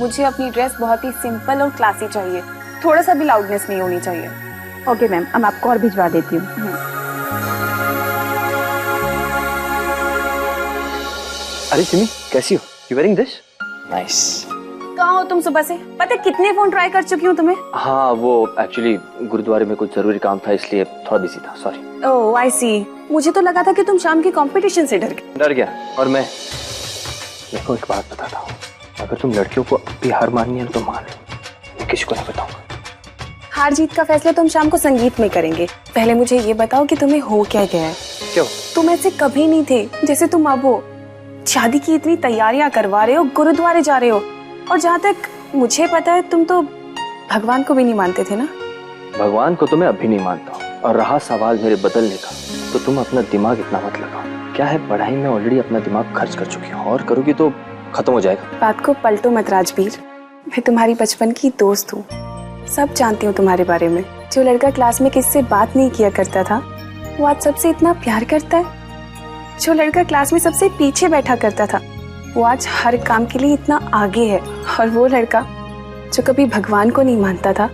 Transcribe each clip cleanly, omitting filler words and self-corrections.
मुझे अपनी ड्रेस बहुत ही सिंपल और क्लासी चाहिए, थोड़ा सा भी लाउडनेस नहीं होनी चाहिए। ओके मैम, हम आपको और भिजवा देती हूँ। अरे सिमी, कैसी हो? You wearing this? नाइस। कहाँ हो तुम सुबह से? पता है कितने फोन ट्राई कर चुकी हूँ तुम्हें। हाँ, वो एक्चुअली गुरुद्वारे में कुछ जरूरी काम था, इसलिए थोड़ा बिजी था, सॉरी। ओह आई सी। मुझे तो लगा था कि तुम शाम के कंपटीशन से डर गया। और मैं देखो एक बात बताता हूँ, अगर तुम लड़कियों को अब भी हार माननी है तो मान लो, मैं किसी को नहीं बताऊंगा। हार जीत का फैसला तुम शाम को संगीत में करेंगे। पहले मुझे ये बताओ कि तुम्हें हो क्या गया है? क्यों? तुम ऐसे कभी नहीं थे जैसे तुम अब हो। शादी की इतनी तैयारियां करवा रहे हो, गुरुद्वारे जा रहे हो, और जहाँ तक मुझे पता है तुम तो भगवान को भी नहीं मानते थे ना? भगवान को तो मैं अभी नहीं मानता हूँ। और रहा सवाल मेरे बदलने का, तो तुम अपना दिमाग इतना मत लगाओ। क्या है, पढ़ाई में ऑलरेडी अपना दिमाग खर्च कर चुकी हो, और करोगी तो खत्म हो जाएगा। बात को पलटो मत राजवीर, मैं तुम्हारी बचपन की दोस्त हूँ, सब जानती हूँ तुम्हारे बारे में। जो लड़का क्लास में किससे बात नहीं किया करता था वो आज सबसे इतना प्यार करता है। जो लड़का क्लास में सबसे पीछे बैठा करता था वो आज हर काम के लिए इतना आगे है। और वो लड़का जो कभी भगवान को नहीं मानता था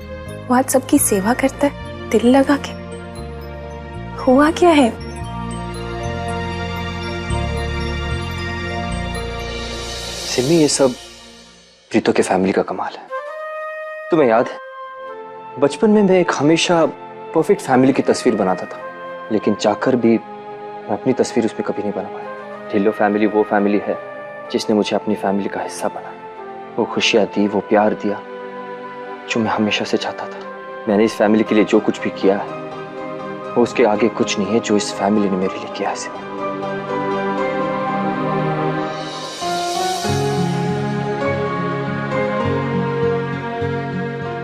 वो आज सबकी सेवा करता है दिल लगा के। हुआ क्या है? सिमी, ये सब प्रीतो के फैमिली का कमाल है। तुम्हें याद है, बचपन में मैं एक हमेशा परफेक्ट फैमिली की तस्वीर बनाता था, लेकिन चाहकर भी मैं अपनी तस्वीर उसमें कभी नहीं बना पाया। ढिल्लो फैमिली वो फैमिली है जिसने मुझे अपनी फैमिली का हिस्सा बनाया। वो खुशियाँ दी, वो प्यार दिया जो मैं हमेशा से चाहता था। मैंने इस फैमिली के लिए जो कुछ भी किया है वो उसके आगे कुछ नहीं है जो इस फैमिली ने मेरे लिए किया है।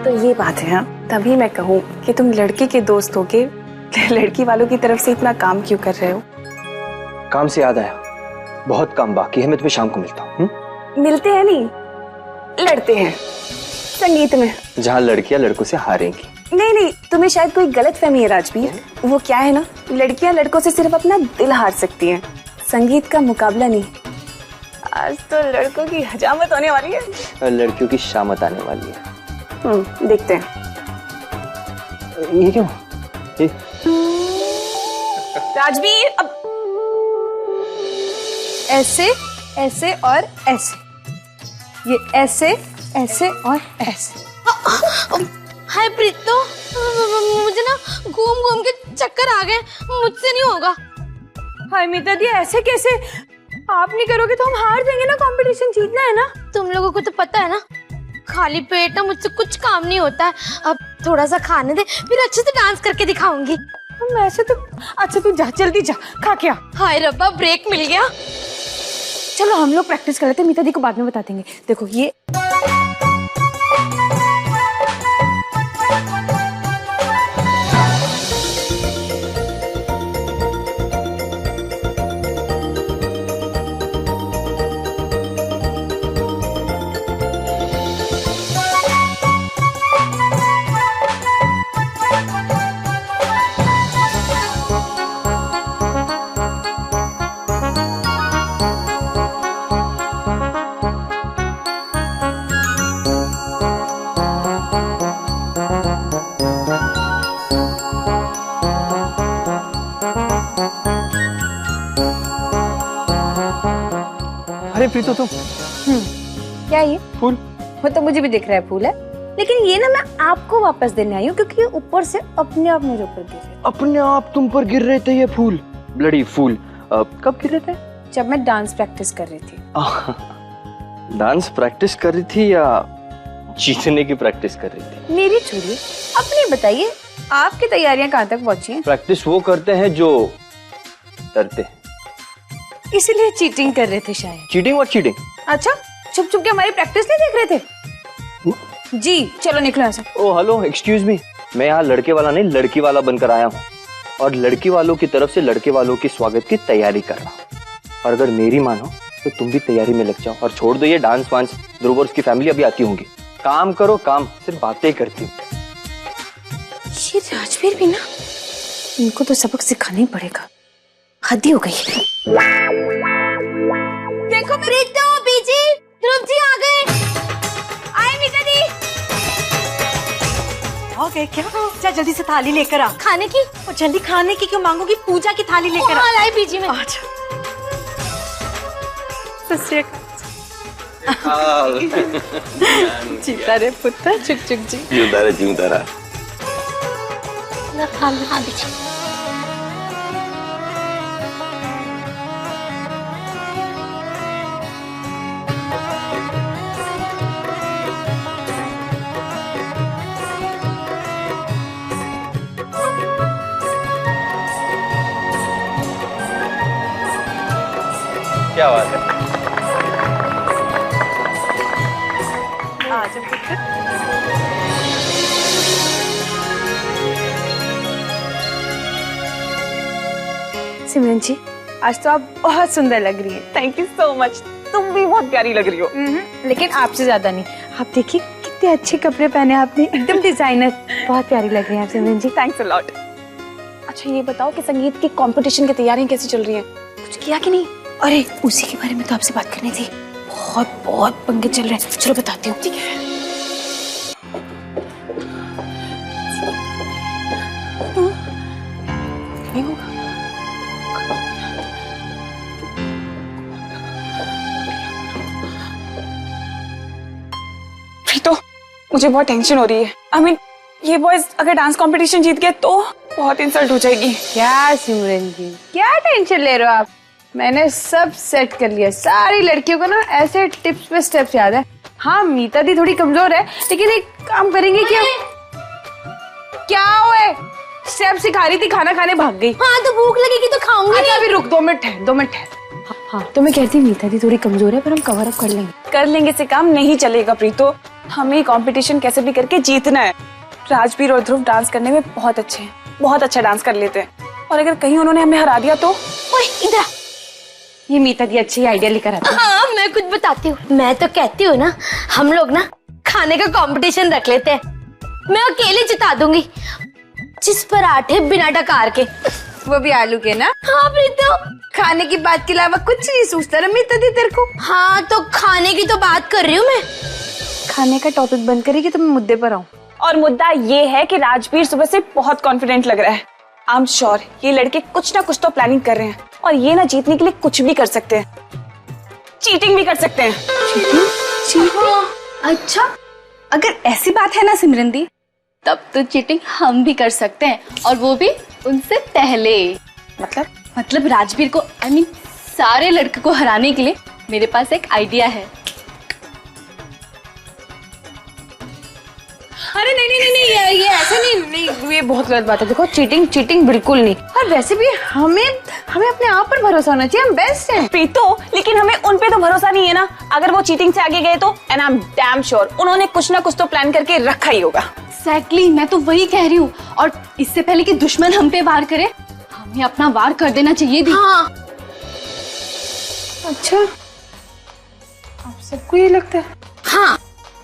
तो ये बात है। हाँ, तभी मैं कहूँ कि तुम लड़के के दोस्त होके लड़की वालों की तरफ से इतना काम क्यों कर रहे हो? काम से याद आया, बहुत काम बाकी है, मैं तुम्हें शाम को मिलता हूँ। मिलते हैं नहीं, लड़ते हैं संगीत में, जहाँ लड़कियां लड़कों से हारेंगी। नहीं नहीं, तुम्हें शायद कोई गलत फहमी है राजवीर। वो क्या है ना, लड़कियां लड़कों से सिर्फ अपना दिल हार सकती हैं, संगीत का मुकाबला नहीं। आज तो लड़कों की हजामत होने वाली है और लड़कियों की शामत आने वाली है। देखते हैं। ये क्यों? ये राजवीर, अब ऐसे ऐसे और ऐसे, ये ऐसे ऐसे और ऐसे। हाय प्रीतो, मुझे ना घूम घूम के चक्कर आ गए, मुझसे नहीं होगा। हाय मीता दी, ऐसे कैसे? आप नहीं करोगे तो हम हार जाएंगे ना, कंपटीशन जीतना है ना। तुम लोगों को तो पता है ना, खाली पेट ना मुझसे कुछ काम नहीं होता है। अब थोड़ा सा खाने दे, फिर अच्छे से डांस करके दिखाऊंगी। हम ऐसे तो अच्छा, तू जा, जल्दी जा, खा के आ। हाय रब्बा, ब्रेक मिल गया। चलो हम लोग प्रैक्टिस कर लेते हैं, मीता दी को बाद में बता देंगे। देखो ये अरे प्रीतो, तुम क्या ये फूल? वो तो मुझे भी दिख रहा है फूल है, लेकिन ये ना मैं आपको वापस देने आई हूँ क्योंकि ये ऊपर से अपने आप मुझे ऊपर गिर रहे। अपने आप तुम पर गिर रहे थे ये फूल? Bloody fool. कब गिर रहे थे? जब मैं डांस प्रैक्टिस कर रही थी। डांस प्रैक्टिस कर रही थी या जीतने की प्रैक्टिस कर रही थी? मेरी छोड़िए, अपनी बताइए, आपकी तैयारियां कहाँ तक पहुंची हैं? प्रैक्टिस वो करते हैं जो डरते हैं। इसीलिए चीटिंग कर रहे थे शायद। चीटिंग? और चीटिंग? अच्छा, छुप छुप के हमारी प्रैक्टिस नहीं देख रहे थे? जी चलो निकलो यहाँ से। ओ हेलो, एक्सक्यूज मी, मैं यहाँ लड़के वाला नहीं लड़की वाला बनकर आया हूँ, और लड़की वालों की तरफ से लड़के वालों की स्वागत की तैयारी कर रहा हूँ। और अगर मेरी मानो तो तुम भी तैयारी में लग जाओ और छोड़ दो ये डांस वांस। ध्रुव और उसकी फैमिली अभी आती होंगी। काम करो काम, सिर्फ बातें करती हूँ। ये राजवीर भी ना, इनको तो सबक सिखाना ही पड़ेगा, हद ही हो गई। देखो प्रीतो, बीजी, ध्रुव जी आ गए। गए क्या? जा जल्दी से थाली लेकर आ। खाने की? और जल्दी खाने की क्यों मांगोगी, पूजा की थाली लेकर आ। लाई बीजी में। अच्छा। जीता रे पुत्र, चुक चुक जी। जीवता रे जीवता रहा। हाँ बीजी। क्या बात है? आजा पुत्र। सिमरन जी, आज तो आप बहुत सुंदर लग रही हैं। Thank you so much. तुम भी बहुत प्यारी लग रही हो। लेकिन आपसे ज्यादा नहीं। आप देखिए कितने अच्छे कपड़े पहने आपने, एकदम डिजाइनर। बहुत प्यारी लग रही है आप सिमरन जी। Thanks a lot. अच्छा ये बताओ कि संगीत की कंपटीशन की तैयारियां कैसी चल रही हैं? कुछ किया कि नहीं? अरे उसी के बारे में तो आपसे बात करनी थी। बहुत बहुत पंगे चल रहे हैं, चलो बताती हूँ। ठीक है। नहीं होगा। तो मुझे बहुत टेंशन हो रही है। I mean, ये बॉयज अगर डांस कंपटीशन जीत गए तो बहुत इंसल्ट हो जाएगी। क्या सिमरन जी, क्या टेंशन ले रहे हो आप? मैंने सब सेट कर लिया। सारी लड़कियों को ना ऐसे टिप्स पे स्टेप्स याद है। हाँ मीता दी थोड़ी कमजोर है, लेकिन एक काम करेंगे। क्या क्या हुए? स्टेप सिखा रही थी, खाना खाने भाग गई। हाँ तो भूख लगेगी तो खाऊंगी। अच्छा अभी रुक, 2 मिनट ठहर, 2 मिनट ठहर। हाँ तो मैं कहती मीता दी थोड़ी कमजोर है, पर हम कवर अप कर लेंगे। कर लेंगे से काम नहीं चलेगा प्रीतो। हमें कंपटीशन कैसे भी करके जीतना है। राजवीर और ध्रुव डांस करने में बहुत अच्छे हैं, बहुत अच्छा डांस कर लेते हैं। और अगर कहीं उन्होंने हमें हरा दिया तो? ओए इधर। ये मीता दी अच्छी आइडिया लेकर आती है। हाँ मैं कुछ बताती हूँ। मैं तो कहती हूँ ना, हम लोग ना खाने का कंपटीशन रख लेते हैं। मैं अकेले जिता दूंगी। 25 पराठे बिना डकार के, वो भी आलू के ना। हाँ प्रीतो। खाने की बात के अलावा कुछ नहीं सोचता ना मीता दी तेरे को। हाँ तो खाने की तो बात कर रही हूँ मैं। खाने का टॉपिक बंद करेगी तो मैं मुद्दे पर आऊँ। और मुद्दा ये है कि राजवीर सुबह से बहुत कॉन्फिडेंट लग रहा है। आई एम श्योर ये लड़के कुछ ना कुछ तो प्लानिंग कर रहे हैं और ये ना जीतने के लिए कुछ भी कर सकते हैं। चीटिंग भी कर सकते हैं। चीटिंग? अच्छा, अगर ऐसी बात है ना सिमरन दी, तब तो चीटिंग हम भी कर सकते हैं, और वो भी उनसे पहले। मतलब राजवीर को सारे लड़के को हराने के लिए मेरे पास एक आइडिया है। अरे नहीं नहीं नहीं, ये ऐसा नहीं, ये बहुत गलत बात है। देखो चीटिंग बिल्कुल नहीं। और वैसे भी हमें अपने आप पर भरोसा होना चाहिए, हम बेस्ट हैं। प्रीतो, लेकिन हमें उन पे तो भरोसा नहीं है ना। अगर वो चीटिंग से आगे गए तो, and I am damn sure उन्होंने कुछ ना कुछ तो प्लान करके रखा ही होगा। एग्जैक्टली, मैं तो वही कह रही हूँ। और इससे पहले कि दुश्मन हम पे वार करे, हमें अपना वार कर देना चाहिए दी। हाँ अच्छा, आप सबको ये लगता है? हाँ,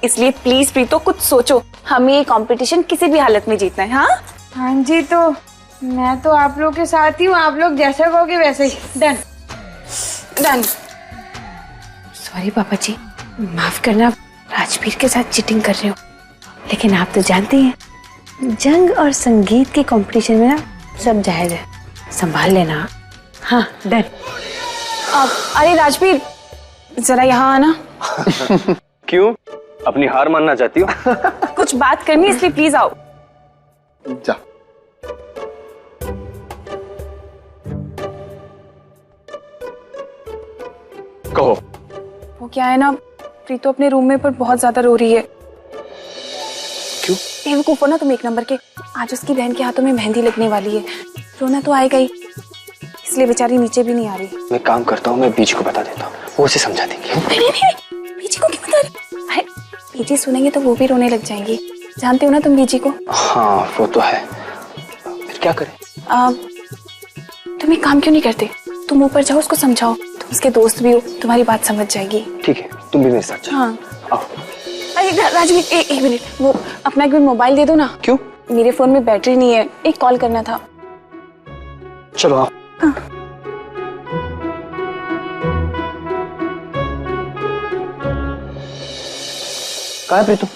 इसलिए प्लीज प्रीतो कुछ सोचो। हमें ये कंपटीशन किसी भी हालत में जीतना है। हाँ हाँ जी, तो मैं तो आप लोग के साथ ही हूँ। आप लोग जैसा कहोगे वैसे ही। डन। सॉरी पापा जी, माफ करना, राजवीर के साथ चीटिंग कर रही हूँ। लेकिन आप तो जानती हैं, जंग और संगीत के कंपटीशन में ना सब जायज है। संभाल लेना। हाँ डन। अरे राजवीर, जरा यहाँ आना। क्यों? अपनी हार मानना चाहती हो? कुछ बात करनी है, इसलिए प्लीज आओ। जा। कहो। वो क्या है ना, प्रीतो अपने रूम में पर बहुत ज्यादा रो रही है। क्यों? बेवकूफ हो ना तुम, 1 नंबर के। आज उसकी बहन के हाथों में मेहंदी लगने वाली है। रोना तो आएगा ही, इसलिए बेचारी नीचे भी नहीं आ रही। मैं काम करता हूँ, मैं बीच को बता देता हूँ, वो उसे समझा देंगे। नहीं, बीजी को क्यों बता रही? अरे बीजी सुनेंगे तो वो भी रोने लग जाएंगी। जानते हो ना तुम बीजी को। हाँ वो तो है, फिर क्या करें? तुम एक काम क्यों नहीं करते, तुम ऊपर जाओ, उसको समझाओ। तुम उसके दोस्त भी हो, तुम्हारी बात समझ जाएगी। ठीक है, तुम भी मेरे साथ चलो। हाँ। आओ। अरे राजवीर, एक मिनट, वो अपना एक मिनट मोबाइल दे दो ना। क्यों? मेरे फोन में बैटरी नहीं है, एक कॉल करना था। चलो आओ। हाँ। कहाँ है प्रीतम?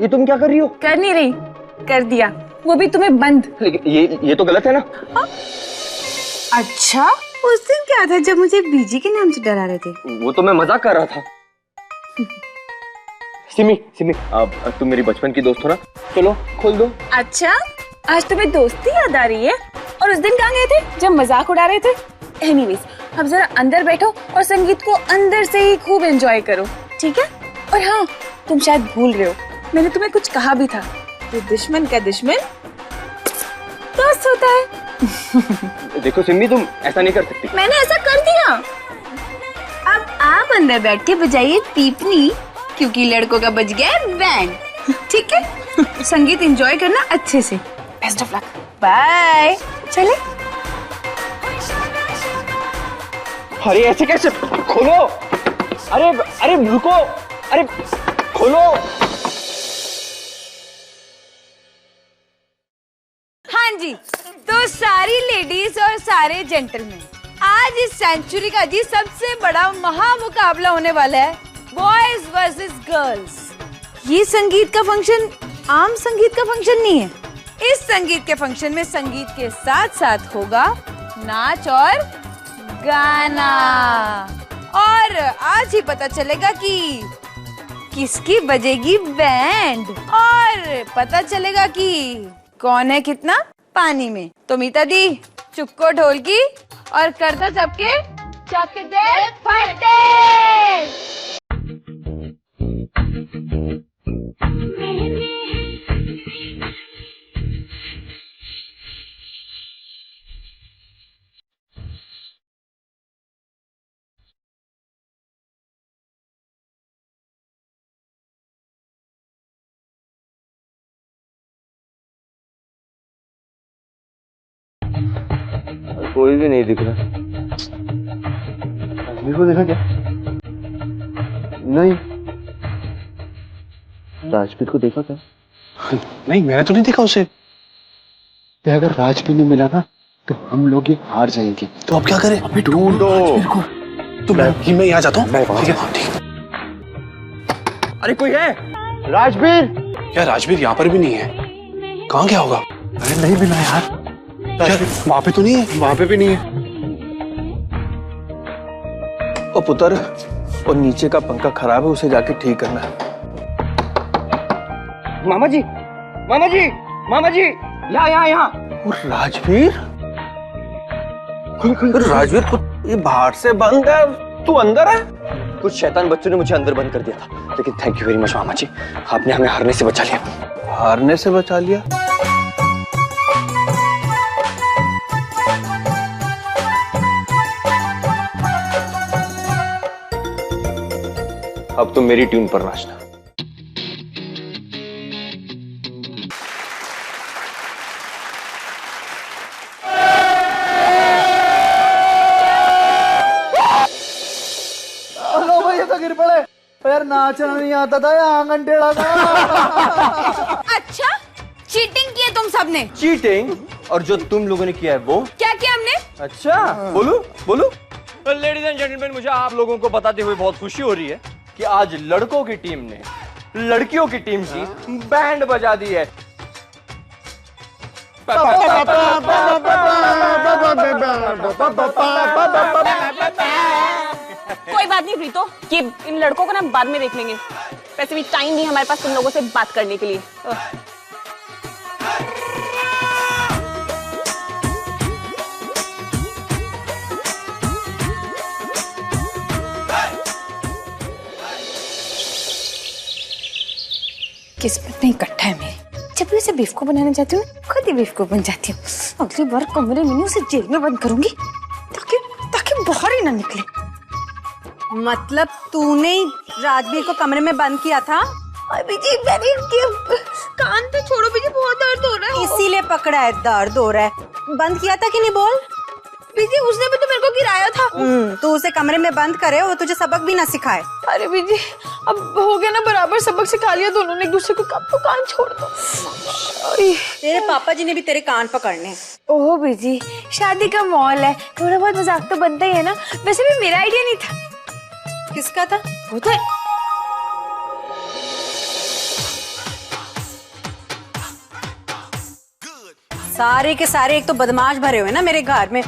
ये तुम क्या कर रही हो? कर नहीं रही, कर दिया, वो भी तुम्हें बंद। लेकिन ये तो गलत है ना। अच्छा, उस दिन क्या था जब मुझे बीजी के नाम से डरा रहे थे? वो तो मैं मजाक कर रहा था। सिमी सिमी, अब तुम मेरी बचपन की दोस्त हो ना, चलो खोल दो। अच्छा, आज तुम्हें दोस्ती याद आ रही है? और उस दिन कहाँ गए थे जब मजाक उड़ा रहे थे? एनीवेज, अब जरा अंदर बैठो और संगीत को अंदर से ही खूब एंजॉय करो, ठीक है? और हाँ, तुम शायद भूल रहे हो, मैंने तुम्हें कुछ कहा भी था। तो दुश्मन का दुश्मन दोस्त होता है। देखो सिमी, तुम ऐसा नहीं कर सकती। मैंने ऐसा कर दिया। अब आप अंदर बैठ के बजाइए पीपनी, क्योंकि लड़कों का बज गया है बैंड। ठीक है? संगीत एंजॉय करना अच्छे से। Best of luck. बाय। चले। अरे ऐसे कैसे? खोलो। अरे अरे रुको, अरे खोलो। हाँ जी, तो सारी लेडीज और सारे जेंटलमैन, आज इस सेंचुरी का जी सबसे बड़ा महामुकाबला होने वाला है, बॉयज वर्सेस गर्ल्स। ये संगीत का फंक्शन आम संगीत का फंक्शन नहीं है। इस संगीत के फंक्शन में संगीत के साथ साथ होगा नाच और गाना, और आज ही पता चलेगा कि किसकी बजेगी बैंड, और पता चलेगा कि कौन है कितना पानी में। तो मीता दी, चुक्को ढोलकी और करता सबके चक दे फटे। कोई भी नहीं दिख रहा। आदमी को देखा क्या? नहीं। राजवीर को देखा क्या? नहीं, मैंने तो नहीं देखा उसे। अगर राजवीर नहीं मिला ना तो हम लोग ये हार जाएंगे। तो अब क्या करें? अभी ढूंढो। तो मैं यहाँ जाता हूँ। मैं ठीक है। अरे कोई है? राजवीर। यार राजवीर यहाँ पर भी नहीं है, कहाँ गया होगा? अरे नहीं मिला यार। यार वहाँ पे तो नहीं है। वहां पे भी नहीं है। ओ पुत्र, और नीचे का पंखा खराब है, उसे जाके ठीक करना है। मामा जी, मामा जी, मामा जी, यहाँ यहाँ यहाँ। और राजवीर? राजवीर, ये बाहर से बंद है, तू अंदर है? कुछ शैतान बच्चों ने मुझे अंदर बंद कर दिया था, लेकिन थैंक यू वेरी मच मामा जी, आपने हमें हारने से बचा लिया। हारने से बचा लिया? अब तुम मेरी ट्यून पर नाचना। गिर पड़े यार, नाचना नहीं आता था या आंगन टेढ़ा था। अच्छा, चीटिंग की है तुम सबने। चीटिंग? और जो तुम लोगों ने किया है वो? क्या किया हमने? अच्छा, बोलो बोलो। लेडीज एंड जेंटलमैन, मुझे आप लोगों को बताते हुए बहुत खुशी हो रही है कि आज लड़कों की टीम ने लड़कियों की टीम की बैंड बजा दी है। कोई बात नहीं प्रीतो, ये इन लड़कों को ना बाद में देख लेंगे। वैसे भी टाइम नहीं हमारे पास तुम लोगों से बात करने के लिए। किस्मत में इकट्ठा है मेरी। जब भी उसे बेवकूफ बनाने जाती हूँ, खुद ही बेवकूफ बन जाती हूँ। अगली बार कमरे में नहीं, उसे जेल में बंद करूंगी ताकि ताकि बाहर ही ना निकले। मतलब तूने राजवीर को कमरे में बंद किया था? अभी जी मेरी कान तो छोड़ो, मुझे बहुत दर्द हो रहा है। इसीलिए पकड़ा है, दर्द हो रहा है। बंद किया था कि नहीं बोल? बीजी, उसने भी तो मेरे को गिराया था। तू उसे कमरे में बंद करे, वो तुझे सबक भी ना सिखाए। अरे बीजी, अब हो गया ना, बराबर सबक सिखा लिया दोनों ने एक दूसरे को। कब तो कान छोड़ दो। तेरे पापा जी ने भी तेरे कान पकड़ने। ओह बीजी, शादी का मॉल है, थोड़ा बहुत मजाक तो बनता ही है ना। वैसे भी मेरा आइडिया नहीं था। किसका था? वो तो सारे के सारे एक तो बदमाश भरे हुए ना मेरे घर में।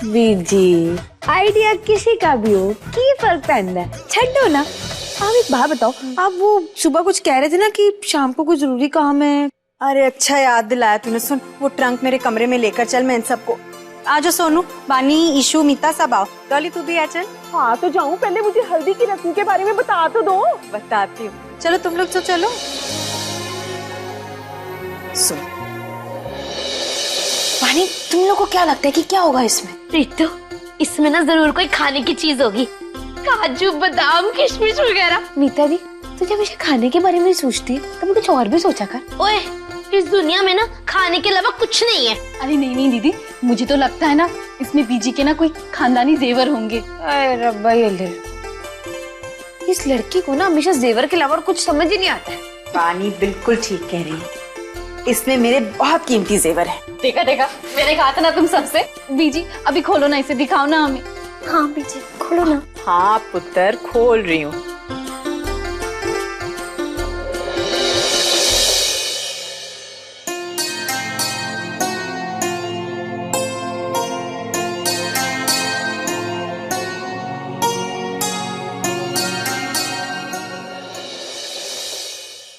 वीर जी आइडिया किसी का भी हो की फर्क पैंदा है, छड्डो ना। आप एक बात बताओ, आप वो सुबह कुछ कह रहे थे ना कि शाम को कोई जरूरी काम है। अरे अच्छा याद दिलाया तूने। सुन, वो ट्रंक मेरे कमरे में लेकर चल, मैं इन सबको। आ जाओ सोनू, बानी, ईशू, मीता सब आओ। डॉली तू भी आ चल। हाँ तो जाऊँ, पहले मुझे हल्दी की रस्म के बारे में बता तो दो। बताती हूँ, चलो तुम लोग तो चलो। सुन पानी, तुम लोग को क्या लगता है कि क्या होगा इसमें? रितु, इसमें ना जरूर कोई खाने की चीज होगी, काजू बादाम किशमिश वगैरह। मीता दी, तू जब इसे खाने के बारे में सोचती है तो कुछ और भी सोचा कर। ओए, इस दुनिया में ना खाने के अलावा कुछ नहीं है। अरे नहीं नहीं दीदी, मुझे तो लगता है ना इसमें बीजी के ना कोई खानदानी जेवर होंगे। अरे रब्बा, ये ले, इस लड़की को ना हमेशा जेवर के अलावा और कुछ समझ ही नहीं आता है। बानी बिल्कुल ठीक कह रही है, इसमें मेरे बहुत कीमती जेवर है। देखा देखा, मैंने कहा था ना तुम सबसे। बीजी अभी खोलो ना इसे, दिखाओ ना हमें। हाँ बीजी, खोलो ना। हाँ पुत्र, खोल रही हूँ।